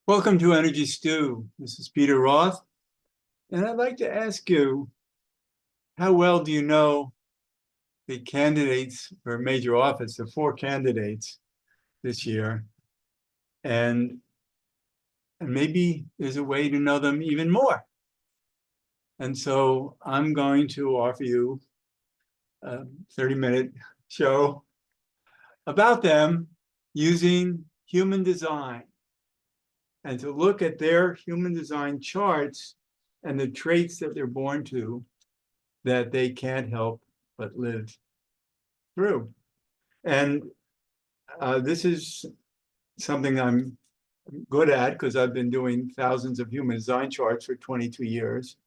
Welcome to Energy Stew. This is Peter Roth, and I'd like to ask you, how well do you know the candidates for a major office, the four candidates this year, and maybe there's a way to know them even more. And so I'm going to offer you a 30-minute show about them using human design and to look at their human design charts and the traits that they're born to that they can't help but live through. And this is something I'm good at because I've been doing thousands of human design charts for 22 years.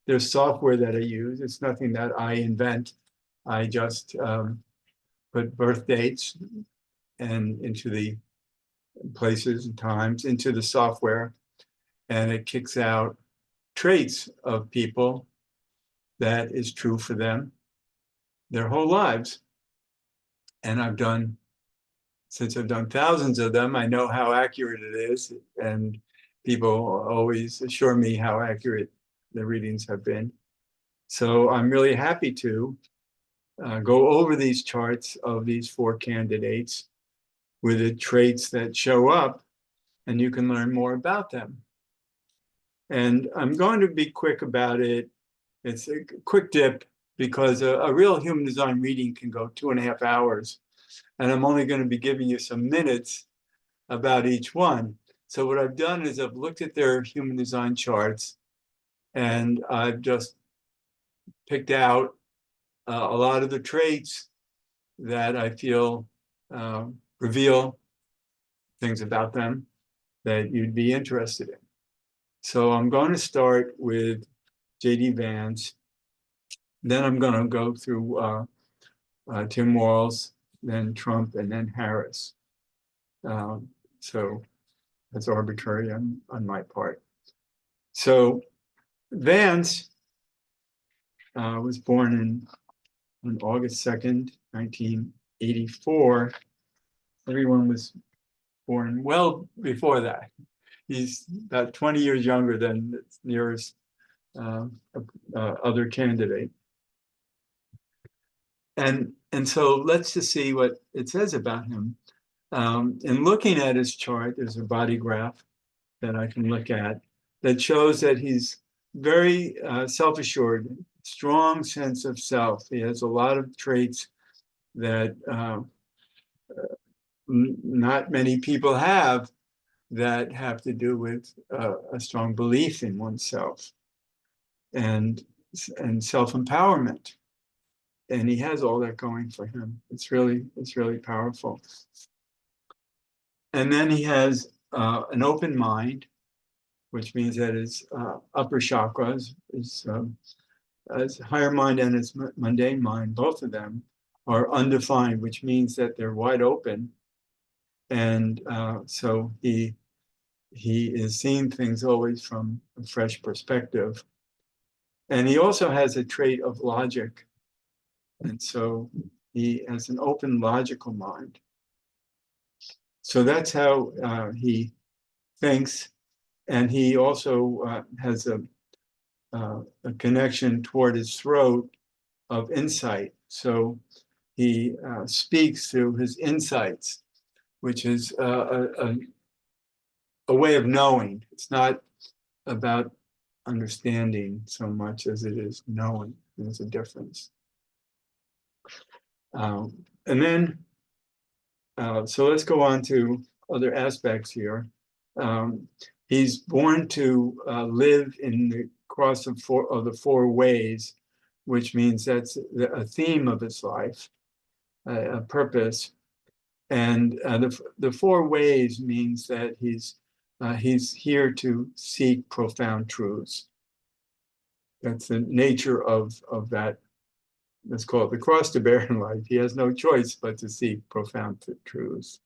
There's software that I use. It's nothing that I invent. I just put birth dates and into the places and times into the software, and it kicks out traits of people that is true for them their whole lives. And since I've done thousands of them, I know how accurate it is. And people always assure me how accurate the readings have been. So I'm really happy to go over these charts of these four candidates with the traits that show up, and you can learn more about them. And I'm going to be quick about it. It's a quick dip because a real human design reading can go 2.5 hours. And I'm only going to be giving you some minutes about each one. So what I've done is I've looked at their human design charts, and I've just picked out a lot of the traits that I feel reveal things about them that you'd be interested in. So I'm going to start with J.D. Vance. Then I'm going to go through Tim Walz, then Trump, and then Harris. So that's arbitrary on my part. So Vance was born on August 2nd, 1984. Everyone was born well before that. He's about 20 years younger than the nearest other candidate. And so let's just see what it says about him. In looking at his chart, there's a body graph that I can look at that shows that he's very self-assured, strong sense of self. He has a lot of traits that not many people have that have to do with a strong belief in oneself and self-empowerment. And he has all that going for him. It's really powerful. And then he has an open mind, which means that his upper chakras, his higher mind and his mundane mind, both of them are undefined, which means that they're wide open. And so he is seeing things always from a fresh perspective. And he also has a trait of logic. And so he has an open, logical mind. So that's how he thinks. And he also has a connection toward his throat of insight. So he speaks through his insights, which is a way of knowing. It's not about understanding so much as it is knowing. There's a difference. And then, so let's go on to other aspects here. He's born to live in the cross of the four ways, which means that's a theme of his life, a purpose. And the four ways means that he's here to seek profound truths. That's the nature of that. Let's call it the cross to bear in life. He has no choice but to seek profound truths.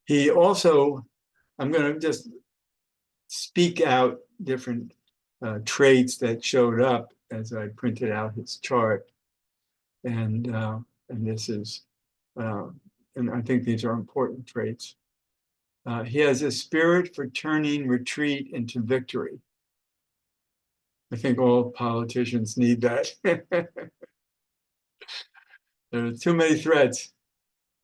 He also, I'm going to just speak out different traits that showed up as I printed out his chart. And this is, and I think these are important traits. He has a spirit for turning retreat into victory. I think all politicians need that. There are too many threats.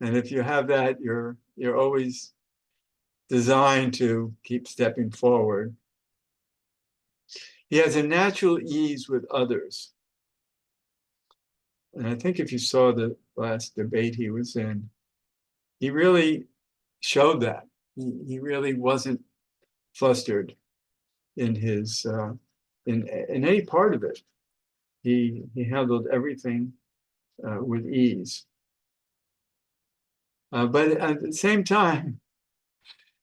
And if you have that, you're always designed to keep stepping forward. He has a natural ease with others. And I think if you saw the last debate he was in, he really showed that. He really wasn't flustered in his in any part of it. He handled everything with ease. But at the same time,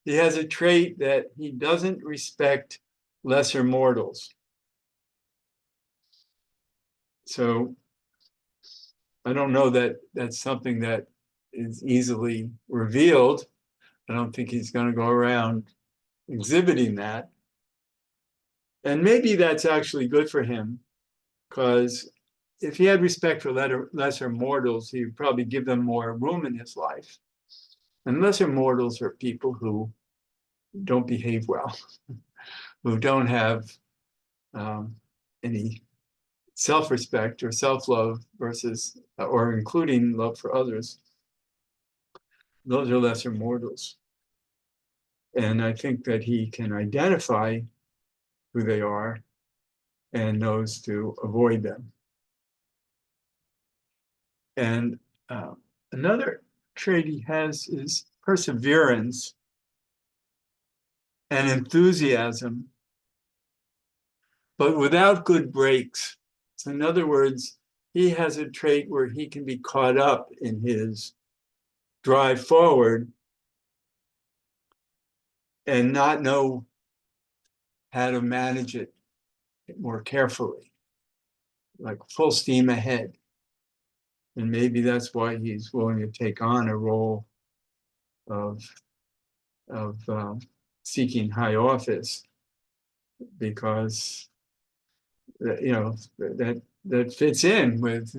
he has a trait that he doesn't respect lesser mortals. So I don't know that that's something that is easily revealed. I don't think he's going to go around exhibiting that. And maybe that's actually good for him, because if he had respect for lesser mortals, he would probably give them more room in his life. And lesser mortals are people who don't behave well, who don't have any self-respect or self-love versus, or including love for others. Those are lesser mortals. And I think that he can identify who they are and knows to avoid them. And another trait he has is perseverance and enthusiasm, but without good breaks. So in other words, he has a trait where he can be caught up in his drive forward and not know how to manage it more carefully, like full steam ahead. And maybe that's why he's willing to take on a role of seeking high office, because that fits in with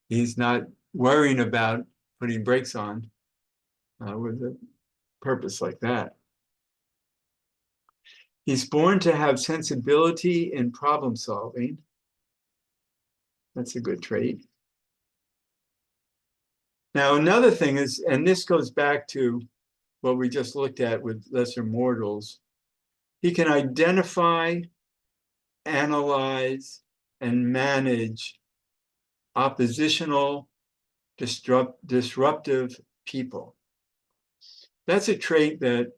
he's not worrying about putting brakes on with a purpose like that. He's born to have sensibility in problem solving. That's a good trait. Now, another thing is, and this goes back to what we just looked at with lesser mortals, he can identify, analyze, and manage oppositional, disruptive people. That's a trait that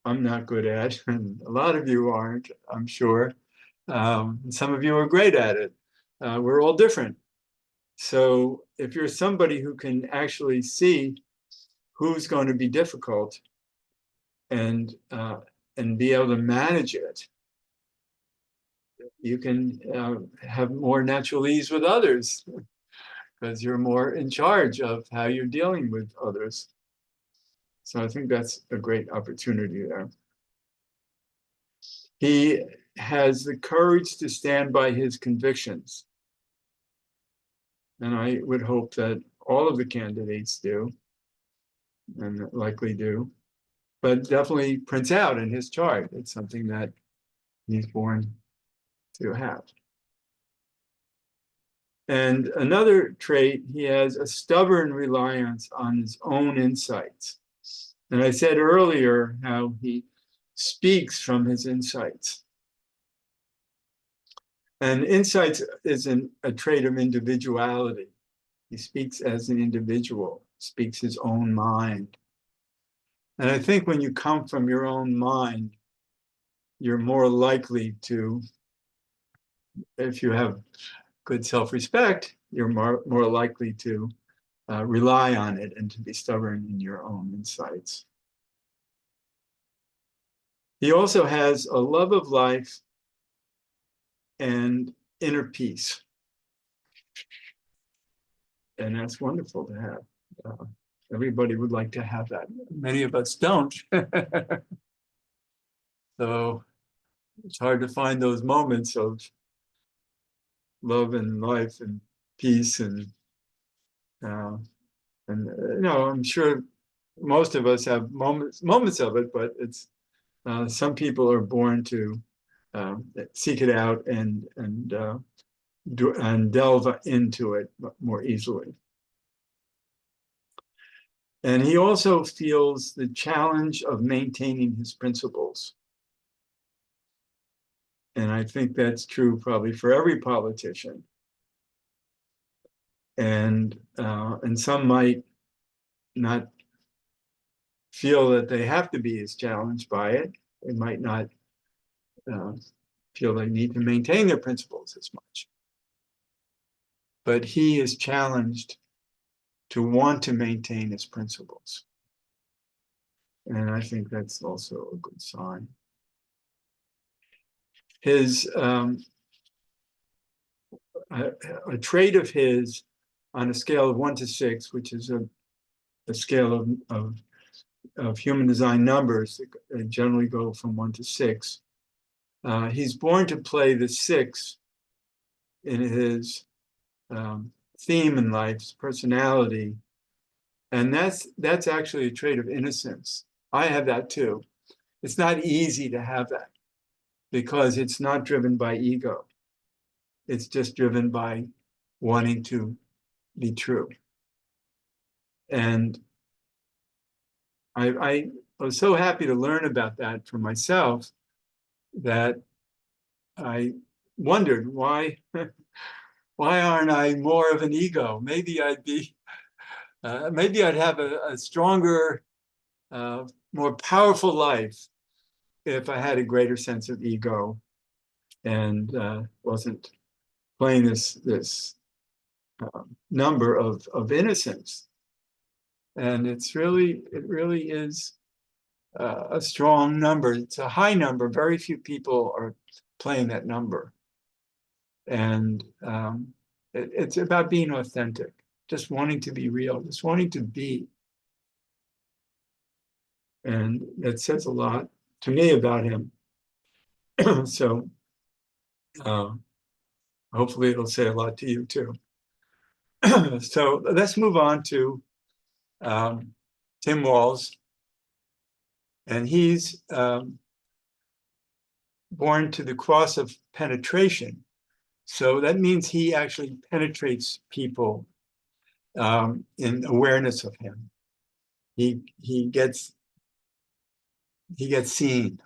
I'm not good at, and a lot of you aren't, I'm sure. Some of you are great at it. We're all different. So if you're somebody who can actually see who's going to be difficult and be able to manage it, you can have more natural ease with others, because you're more in charge of how you're dealing with others. So I think that's a great opportunity there. He has the courage to stand by his convictions. And I would hope that all of the candidates do, and likely do, but definitely prints out in his chart. It's something that he's born to have. And another trait, he has a stubborn reliance on his own insights. And I said earlier how he speaks from his insights. And insights is a trait of individuality. He speaks as an individual, speaks his own mind. And I think when you come from your own mind, you're more likely to, if you have good self-respect, you're more likely to rely on it and to be stubborn in your own insights. He also has a love of life and inner peace. And that's wonderful to have. Everybody would like to have that. Many of us don't. So it's hard to find those moments of love and life and peace. And I'm sure most of us have moments of it, but it's some people are born to seek it out and delve into it more easily. And he also feels the challenge of maintaining his principles. And I think that's true probably for every politician. And some might not feel that they have to be as challenged by it. They might not feel they need to maintain their principles as much. But he is challenged to want to maintain his principles. And I think that's also a good sign. His a trait of his on a scale of 1 to 6, which is a scale of human design numbers that generally go from 1 to 6. He's born to play the 6 in his theme in life, his personality, and that's actually a trait of innocence. I have that too. It's not easy to have that because it's not driven by ego. It's just driven by wanting to be true. And I was so happy to learn about that for myself that I wondered why aren't I more of an ego? Maybe I'd be maybe I'd have a stronger, more powerful life if I had a greater sense of ego and wasn't playing this number of innocence. And it really is a strong number. It's a high number. Very few people are playing that number. And it's about being authentic, just wanting to be real, just wanting to be. And that says a lot to me about him. So hopefully it'll say a lot to you too. So let's move on to Tim Walz. And he's born to the cross of penetration. So that means he actually penetrates people in awareness of him. He gets seen.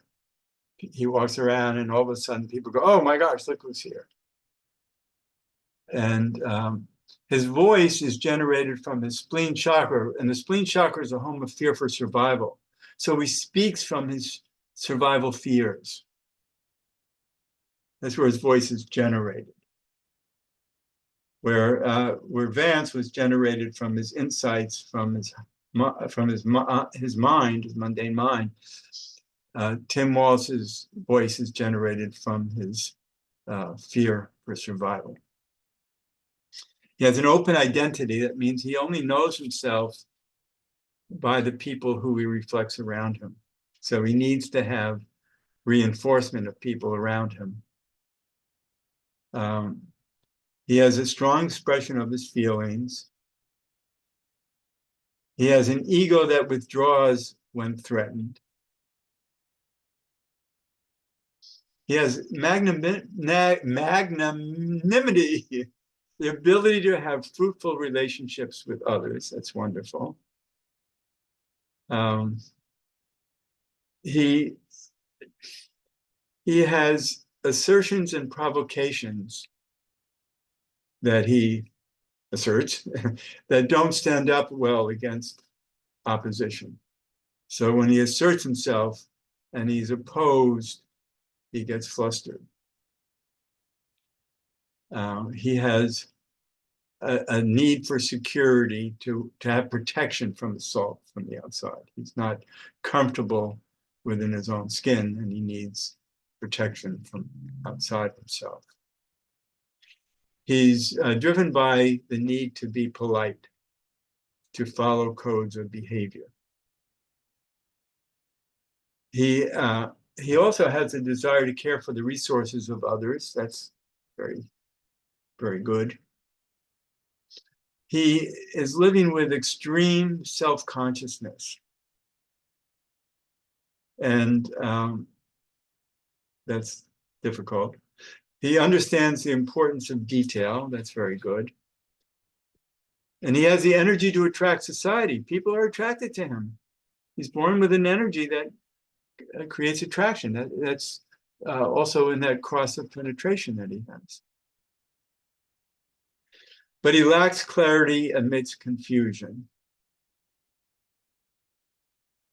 He walks around and all of a sudden people go, oh my gosh, look who's here. And his voice is generated from his spleen chakra, and the spleen chakra is a home of fear for survival. So he speaks from his survival fears. That's where his voice is generated. Where Vance was generated from his insights, from his mind, his mundane mind. Tim Walz's voice is generated from his fear for survival. He has an open identity. That means he only knows himself by the people who he reflects around him. So he needs to have reinforcement of people around him. He has a strong expression of his feelings. He has an ego that withdraws when threatened. He has magnanimity, the ability to have fruitful relationships with others. That's wonderful. He has assertions and provocations that he asserts that don't stand up well against opposition. So when he asserts himself and he's opposed, he gets flustered. He has a need for security to have protection from assault from the outside. He's not comfortable within his own skin, and he needs protection from outside himself. He's driven by the need to be polite, to follow codes of behavior. He also has a desire to care for the resources of others. That's very, very good. He is living with extreme self-consciousness. And that's difficult. He understands the importance of detail. That's very good. And he has the energy to attract society. People are attracted to him. He's born with an energy that creates attraction. That's also in that cross of penetration that he has. But he lacks clarity amidst confusion.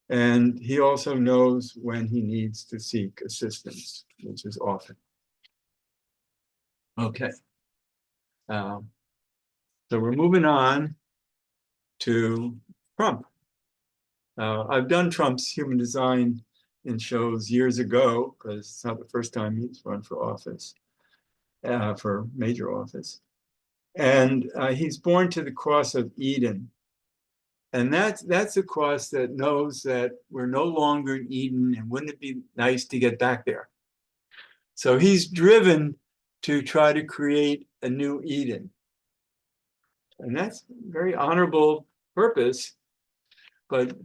And he also knows when he needs to seek assistance, which is often. Okay. So we're moving on to Trump. I've done Trump's human design in shows years ago, because it's not the first time he's run for office, for major office. And he's born to the cross of Eden. And that's a cross that knows that we're no longer in Eden, and wouldn't it be nice to get back there? So he's driven to try to create a new Eden. And that's a very honorable purpose, but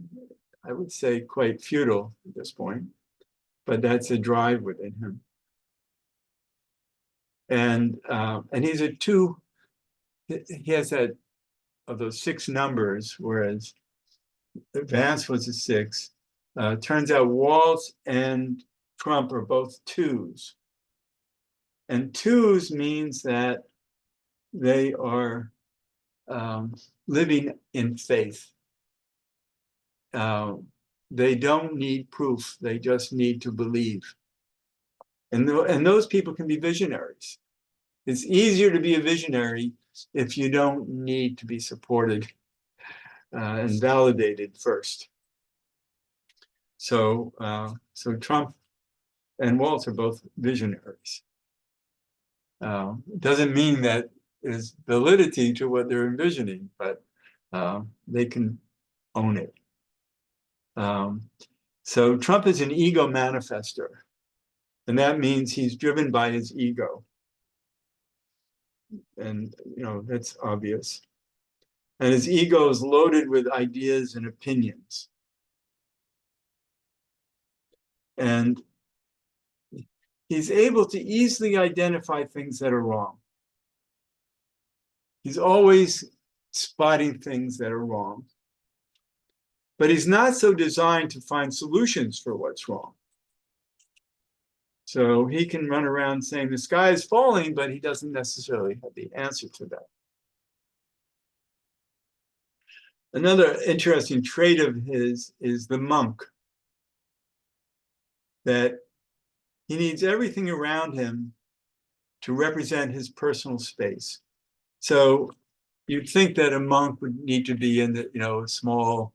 I would say quite futile at this point. But that's a drive within him. And he's a 2, he has that of those 6 numbers, whereas Vance was a 6. Turns out Waltz and Trump are both 2s. And 2s means that they are living in faith. They don't need proof. They just need to believe. And those people can be visionaries. It's easier to be a visionary if you don't need to be supported and validated first. So Trump and Waltz are both visionaries. It doesn't mean that there's validity to what they're envisioning, but they can own it. So Trump is an ego manifester, and that means he's driven by his ego. And, that's obvious. And his ego is loaded with ideas and opinions. And he's able to easily identify things that are wrong. He's always spotting things that are wrong. But he's not so designed to find solutions for what's wrong. So he can run around saying the sky is falling, but he doesn't necessarily have the answer to that. Another interesting trait of his is the monk, that he needs everything around him to represent his personal space. So you'd think that a monk would need to be in a small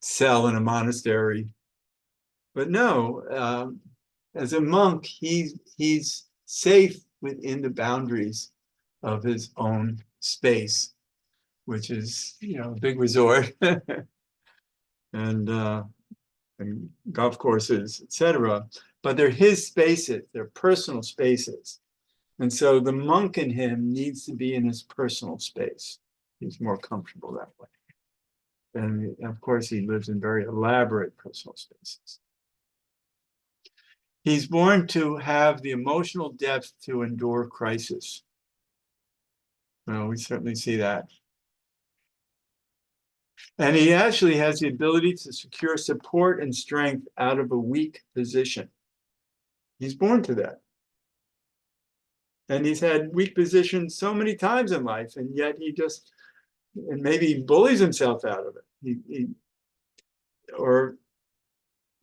cell in a monastery. But no, as a monk, he's safe within the boundaries of his own space, which is, a big resort and golf courses, etc. But they're his spaces, they're personal spaces. And so the monk in him needs to be in his personal space. He's more comfortable that way. And of course, he lives in very elaborate personal spaces. He's born to have the emotional depth to endure crisis. Well, we certainly see that. And he actually has the ability to secure support and strength out of a weak position. He's born to that. And he's had weak positions so many times in life, and yet and maybe bullies himself out of it. Or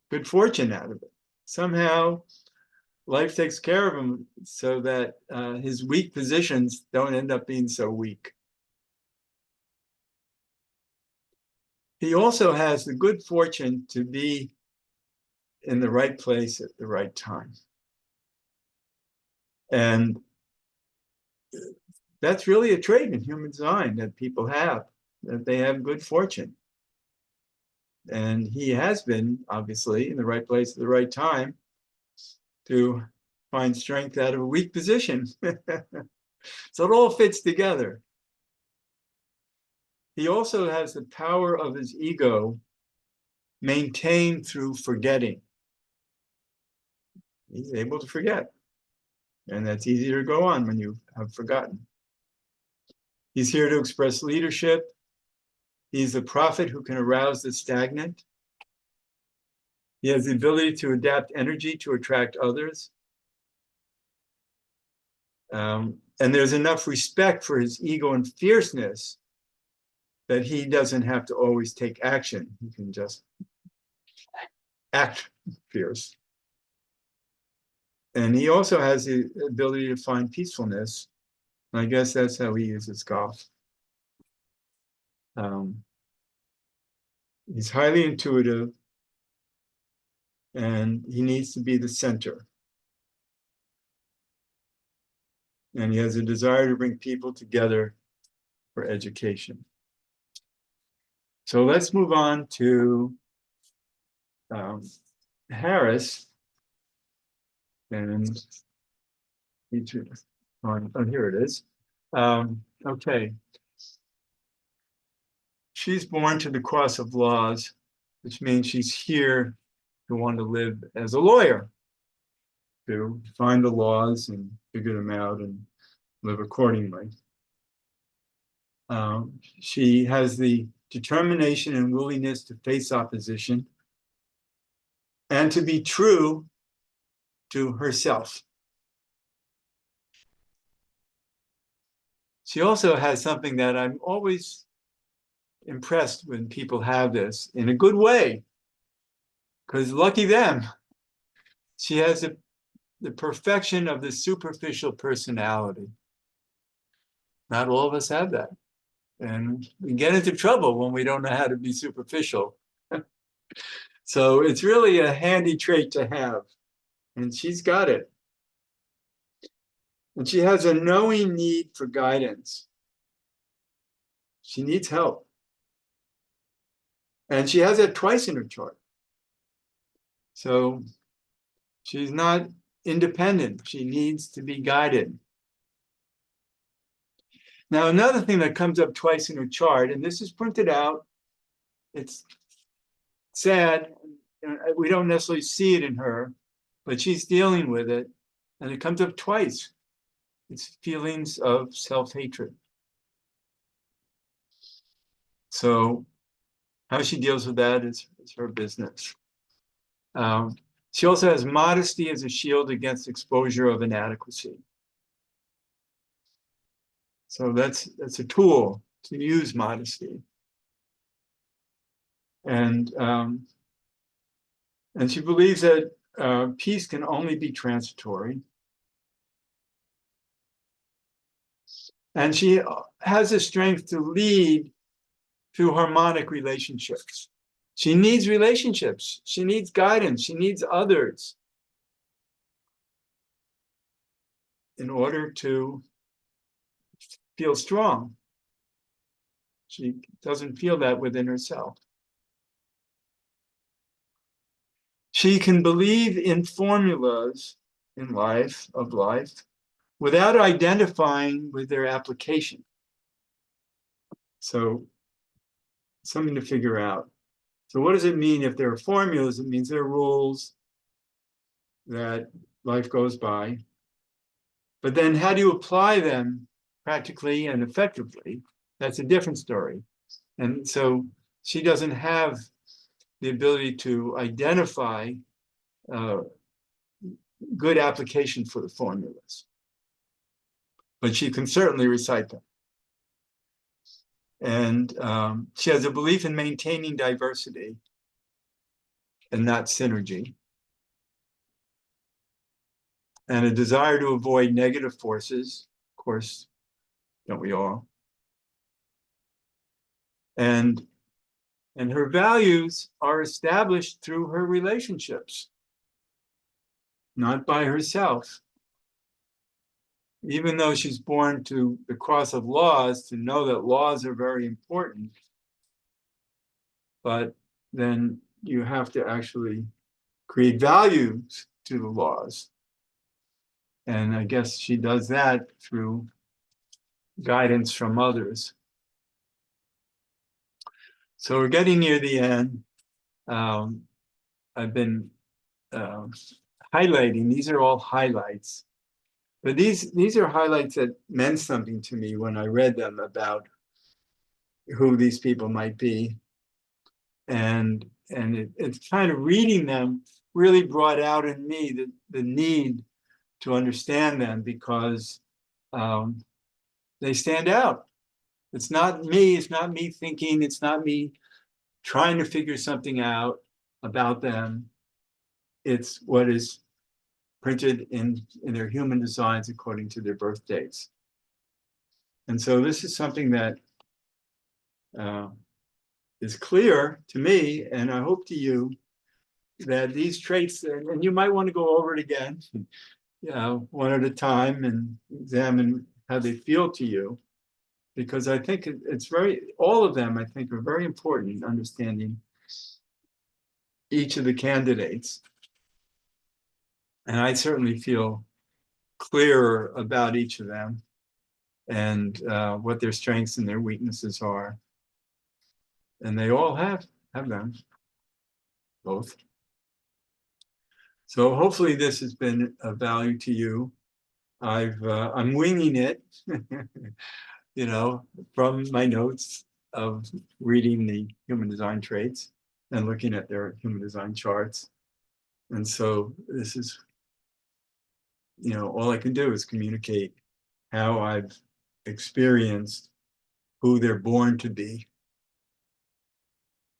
good fortune out of it. Somehow life takes care of him so that his weak positions don't end up being so weak. He also has the good fortune to be in the right place at the right time. And that's really a trait in human design that people have, that they have good fortune. And he has been, obviously, in the right place at the right time to find strength out of a weak position. So it all fits together. He also has the power of his ego maintain through forgetting. He's able to forget. And that's easier to go on when you have forgotten. He's here to express leadership. He's a prophet who can arouse the stagnant. He has the ability to adapt energy to attract others. And there's enough respect for his ego and fierceness that he doesn't have to always take action. He can just act fierce. And he also has the ability to find peacefulness. I guess that's how he uses golf. He's highly intuitive, and he needs to be the center. And he has a desire to bring people together for education. So let's move on to Harris. And oh, here it is. Okay. She's born to the cross of laws, which means she's here to want to live as a lawyer, to find the laws and figure them out and live accordingly. She has the determination and willingness to face opposition and to be true to herself. She also has something that I'm always impressed when people have this in a good way, because lucky them. She has the perfection of the superficial personality. Not all of us have that. And we get into trouble when we don't know how to be superficial. So it's really a handy trait to have. And she's got it. And she has a knowing need for guidance. She needs help. And she has it twice in her chart. So she's not independent. She needs to be guided. Now, another thing that comes up twice in her chart, and this is printed out, it's sad, we don't necessarily see it in her, but she's dealing with it, and it comes up twice. It's feelings of self-hatred. So how she deals with that is her business. She also has modesty as a shield against exposure of inadequacy. So that's a tool to use modesty. And she believes that peace can only be transitory. And she has the strength to lead through harmonic relationships. She needs relationships. She needs guidance. She needs others in order to feel strong. She doesn't feel that within herself. She can believe in formulas in life, without identifying with their application. So something to figure out. So what does it mean if there are formulas? It means there are rules that life goes by. But then how do you apply them practically and effectively? That's a different story. And so she doesn't have the ability to identify good application for the formulas. But she can certainly recite them. And she has a belief in maintaining diversity and not synergy, and a desire to avoid negative forces. Of course, don't we all? And her values are established through her relationships, not by herself. Even though she's born to the cross of laws, to know that laws are very important, but then you have to actually create values to the laws. And I guess she does that through guidance from others. So we're getting near the end. I've been highlighting. These are all highlights, but these are highlights that meant something to me when I read them about who these people might be, and it's kind of reading them really brought out in me the need to understand them, because they stand out. It's not me thinking, it's not me trying to figure something out about them. It's what is printed in their human designs according to their birth dates. And so this is something that is clear to me, and I hope to you, that these traits, and you might want to go over it again, one at a time, and examine how they feel to you, because I think it's all of them, I think, are very important in understanding each of the candidates. And I certainly feel clearer about each of them, and what their strengths and their weaknesses are. And they all have them, both. So hopefully this has been of value to you. I'm winging it, from my notes of reading the human design traits and looking at their human design charts. And so this is, all I can do is communicate how I've experienced who they're born to be.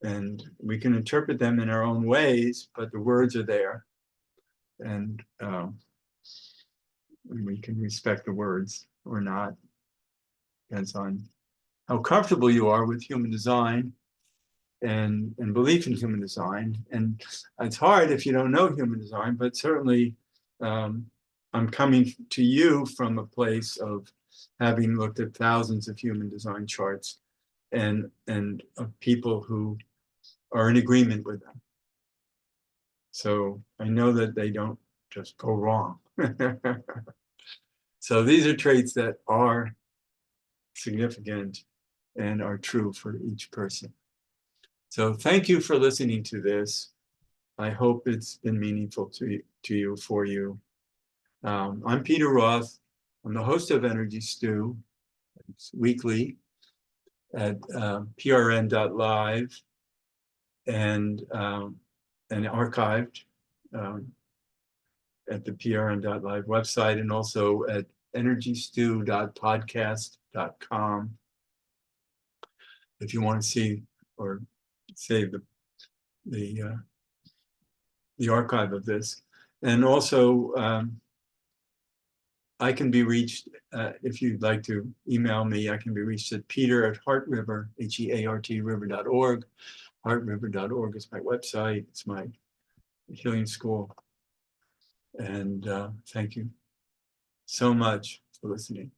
And we can interpret them in our own ways, but the words are there. And we can respect the words or not. Depends on how comfortable you are with human design and belief in human design. And it's hard if you don't know human design, but certainly I'm coming to you from a place of having looked at thousands of human design charts and of people who are in agreement with them. So I know that they don't just go wrong. So these are traits that are significant and are true for each person. So thank you for listening to this. I hope it's been meaningful to you, for you. I'm Peter Roth. I'm the host of Energy Stew. It's weekly at prn.live and archived at the prn.live website, and also at energystew.podcast.com if you want to see or save the archive of this. And also I can be reached, if you'd like to email me, I can be reached at peter@heartriver, HEART river.org. Heartriver.org is my website. It's my healing school. And thank you so much for listening.